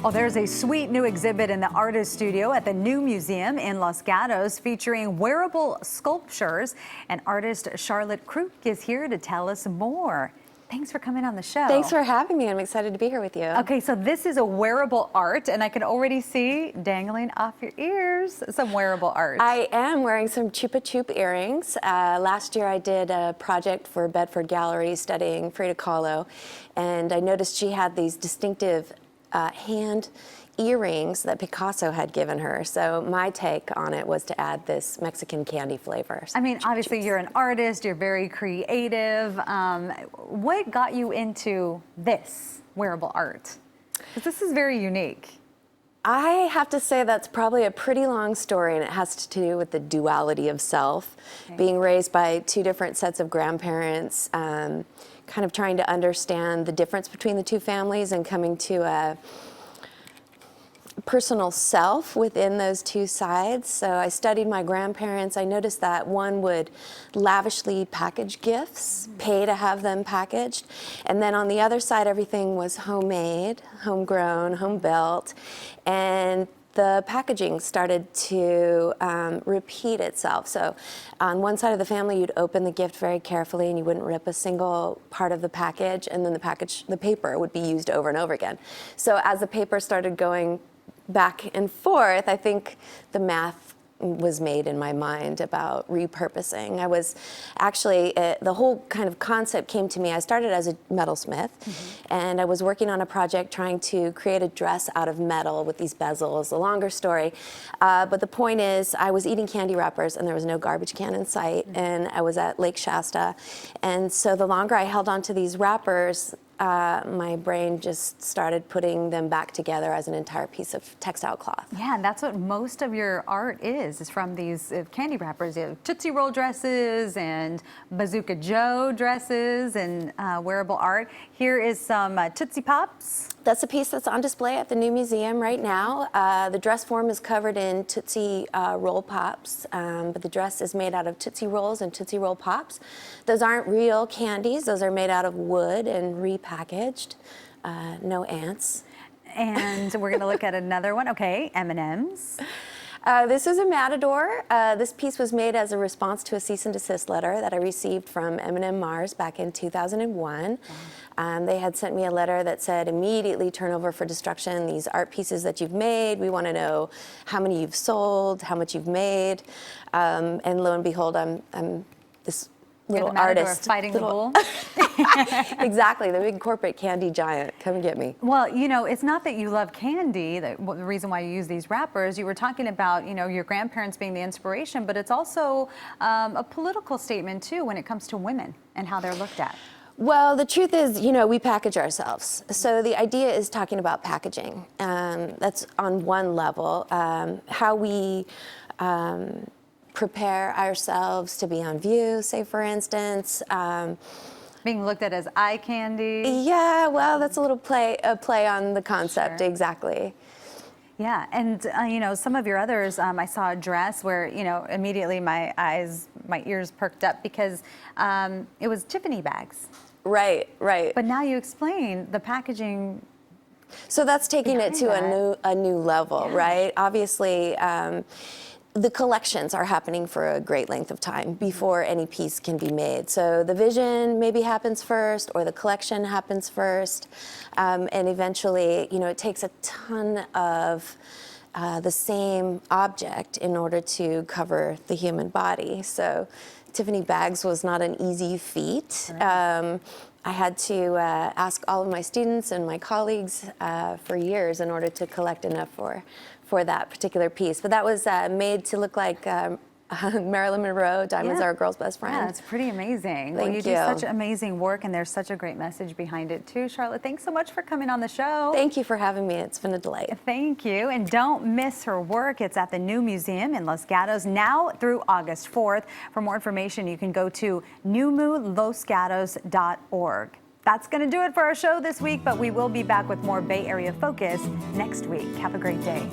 Oh, there's a sweet new exhibit in the artist studio at the new museum in Los Gatos featuring wearable sculptures. And artist Charlotte Krook is here to tell us more. Thanks for coming on the show. Thanks for having me. I'm excited to be here with you. Okay, so this is a wearable art, and I can already see dangling off your ears some wearable art. I am wearing some Chupa Chup earrings. Last year I did a project for Bedford Gallery studying Frida Kahlo, and I noticed she had these distinctive hand earrings that Picasso had given her. So my take on it was to add this Mexican candy flavor. I mean, obviously you're an artist, you're very creative. What got you into this wearable art? Because this is very unique. I have to say that's probably a pretty long story, and it has to do with the duality of self. Okay. Being raised by two different sets of grandparents, kind of trying to understand the difference between the two families and coming to a personal self within those two sides. So I studied my grandparents. I noticed that one would lavishly package gifts, pay to have them packaged. And then on the other side, everything was homemade, homegrown, home built. And the packaging started to repeat itself. So on one side of the family, you'd open the gift very carefully and you wouldn't rip a single part of the package, and then the paper would be used over and over again. So as the paper started going back and forth, I think the math was made in my mind about repurposing. I was actually, the whole kind of concept came to me. I started as a metalsmith, and I was working on a project trying to create a dress out of metal with these bezels, a longer story. But the point is, I was eating candy wrappers and there was no garbage can in sight, and I was at Lake Shasta. And so the longer I held on to these wrappers, my brain just started putting them back together as an entire piece of textile cloth. Yeah, and that's what most of your art is from these candy wrappers. You have Tootsie Roll dresses and Bazooka Joe dresses and wearable art. Here is some Tootsie Pops. That's a piece that's on display at the new museum right now. The dress form is covered in Tootsie Roll Pops, but the dress is made out of Tootsie Rolls and Tootsie Roll Pops. Those aren't real candies. Those are made out of wood and repackaged. No ants. And we're going to look at another one. Okay, M&Ms. This is a Matador. This piece was made as a response to a cease and desist letter that I received from M&M Mars back in 2001. They had sent me a letter that said, immediately turn over for destruction these art pieces that you've made. We want to know how many you've sold, how much you've made. And lo and behold, I'm this little artist fighting the bull. Exactly, the big corporate candy giant. Come and get me. Well, you know, it's not that you love candy, the reason why you use these wrappers. You were talking about, you know, your grandparents being the inspiration, but it's also a political statement too when it comes to women and how they're looked at. Well, the truth is, you know, we package ourselves. So the idea is talking about packaging. That's on one level. How we prepare ourselves to be on view, say for instance. Being looked at as eye candy. Yeah, well, that's a little play on the concept, sure. Exactly. Yeah, and you know, some of your others, I saw a dress where, you know, immediately my ears perked up because it was Tiffany bags. Right, right. But now you explain the packaging. So that's taking it to a new level, yeah. Right? Obviously, the collections are happening for a great length of time before any piece can be made. So the vision maybe happens first, or the collection happens first, and eventually, you know, it takes a ton of the same object in order to cover the human body. So Tiffany bags was not an easy feat. Right. I had to ask all of my students and my colleagues for years in order to collect enough for that particular piece. But that was made to look like Marilyn Monroe, Diamonds Are a Girl's Best Friend. Yeah, it's pretty amazing. Well, you do such amazing work, and there's such a great message behind it too. Charlotte, thanks so much for coming on the show. Thank you for having me. It's been a delight. Thank you. And don't miss her work. It's at the new museum in Los Gatos now through August 4th. For more information, you can go to numulosgatos.org. That's going to do it for our show this week, but we will be back with more Bay Area Focus next week. Have a great day.